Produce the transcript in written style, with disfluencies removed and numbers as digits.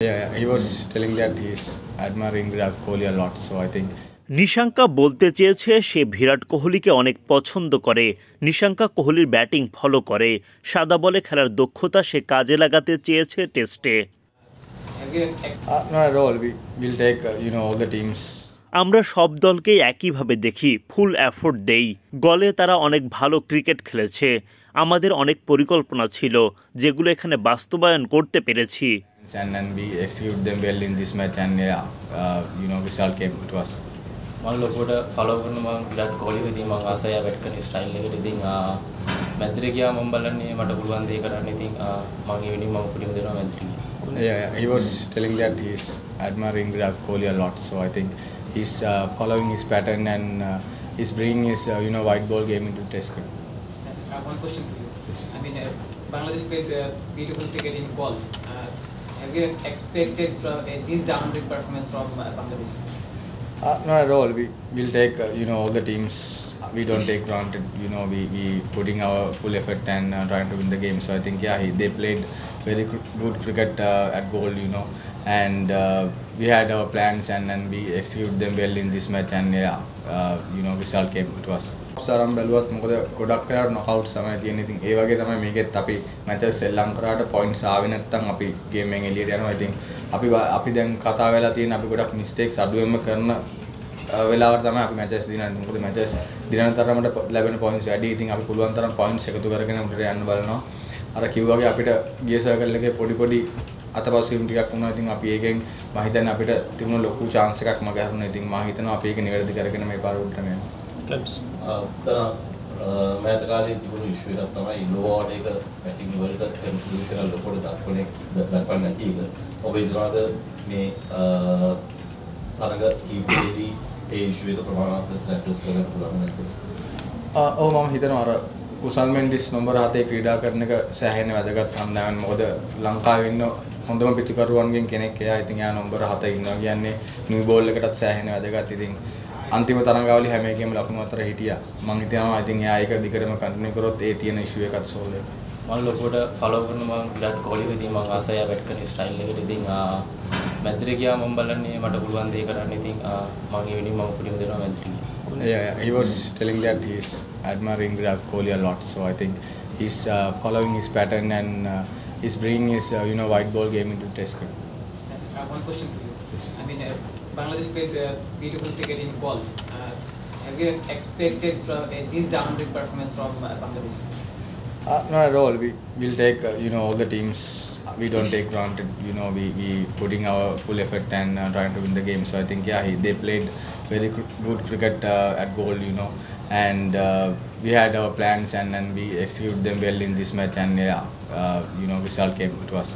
Yeah, he was telling that he's admiring Virat Kohli a lot, so I think Nissanka বলতে চেয়েছে সে বিরাট কোহলিকে অনেক পছন্দ করে। নিশাঙ্কা কোহলির ব্যাটিং ফলো করে, সাদা বলে খেলার দক্ষতা সে কাজে লাগাতে চেয়েছে টেস্টে। not at all. We'll take all the teams. আমরা সব দলকেই একইভাবে দেখি, ফুল এফোর্ট দেই। গলে তারা অনেক ভালো ক্রিকেট খেলেছে। আমাদের অনেক পরিকল্পনা ছিল যেগুলো এখানে বাস্তবায়ন করতে পেরেছি। And then we execute them well in this match, and result came to us. මම ලොකුවට ෆලෝ කරන මම විරාට් කොහ්ලි ඉතින් මම ආසයි බැට් කරන ස්ටයිල් එකට ඉතින් මැද්දේ ගියා මම බලන්නේ මට පුළුවන් දේ කරන්න ඉතින් මම ඒ වෙනින් මම උපරිම දෙනවා මැද්දේ. Yeah, he was telling that he's admiring Virat Kohli a lot, so I think he's following his pattern and he's bringing his white ball game into Test cricket. One question to you. Yes. I mean, Bangladesh played beautiful cricket in golf. Have you expected this downgrade performance from Bangladesh? Not at all. We'll take all the teams. We don't take granted. We putting our full effort and trying to win the game. So I think they played very good cricket at goal. And we had our plans and we executed them well in this match, and result came to us. සරම් බැලුවත් මොකද ගොඩක් වෙලාවට knockout තමයි තියෙන. ඉතින් ඒ වගේ තමයි මේකෙත් අපි මැචස් සෙල්ලම් කරාට පොයින්ට්ස් ආවේ නැත්නම් අපි ගේම් එකෙන් එළියට යනවා. ඉතින් අපි දැන් කතා වෙලා තියෙන අපි ගොඩක් මිස්ටේක්ස් අඩුවෙන්ම කරන වෙලාවට තමයි අපි මැචස් දිනන්නේ. මොකද මැචස් දිනන තරමට ලැබෙන පොයින්ට්ස් වැඩි. ඉතින් අපි පුළුවන් තරම් පොයින්ට්ස් එකතු කරගෙන උඩට යන්න බලනවා. අර කිව්වා වගේ අපිට ගිය සර්කල් එකේ පොඩි අතපසුවීම් ටිකක් වුණා. ඉතින් අපි ඒකෙන් මම හිතන්නේ අපිට තිබුණ ලොකු chance එකක් මග හැරුණා. ඉතින් මම හිතනවා අපි ඒක නිවැරදි කරගෙන මේ පාර උඩට යනවා. මෑත කාලේ තිබුණු ඉෂුව එකක් තමයි ලෝ ඕඩර් එක බැටිං වලට කන්ට්‍රිබියුෂන් ලොකුට දක්වන්නේ නැති එක. ඔබ හිතනවාද මේ තරඟ කීපෙදී ඒ ඉෂුව එක ප්‍රමාණවත් ඇඩ්‍රස් කරන්න පුළුවන් නැද්ද? ඔව් මම හිතනවා අර කුසල් මෙන්ඩිස් නම්බර 7 ක්‍රීඩා කරන එක සෑහෙන වැදගත් හන්දාවන්. මොකද ලංකාවේ ඉන්න හොඳම පිටිකරුවන්ගෙන් කෙනෙක් එයා. ඉතින් එයා නම්බර 7 ඉන්නවා කියන්නේ නිව් බෝල් එකටත් සෑහෙන වැදගත්. ඉතින් අන්තිම තරඟාවලි හැම එකෙම ලකුණු අතර හිටියා. මම හිතනවා ඉතින් එයා ඒක දිගටම කන්ටිනියු කරොත් ඒ තියෙන ඉෂුව එකත් සෝල්ව් වෙනවා. මම ලොකුවට ෆලෝ කරන මම විරාට් කොහ්ලි ඉතින් මම ආසයි බැට් කරන ස්ටයිල් එකට ඉතින් මැද්දේ ගියා මම බලන්නේ මට පුළුවන් දේ කරන්න ඉතින් මම ඒ වෙනින් මම උපරිම දෙනවා මැද්දේ. Yeah, he was telling that he's admiring Virat Kohli a lot, so I think he's following his pattern and he's bringing his white ball game into Test cricket. One question to you. Yes. I mean, Bangladesh played beautiful cricket in golf. Have you expected this downgrade performance from Bangladesh? Not at all. We'll take all the teams. We don't take granted. We putting our full effort and trying to win the game. So I think they played very good cricket at goal. And we had our plans and we executed them well in this match, and result came to us.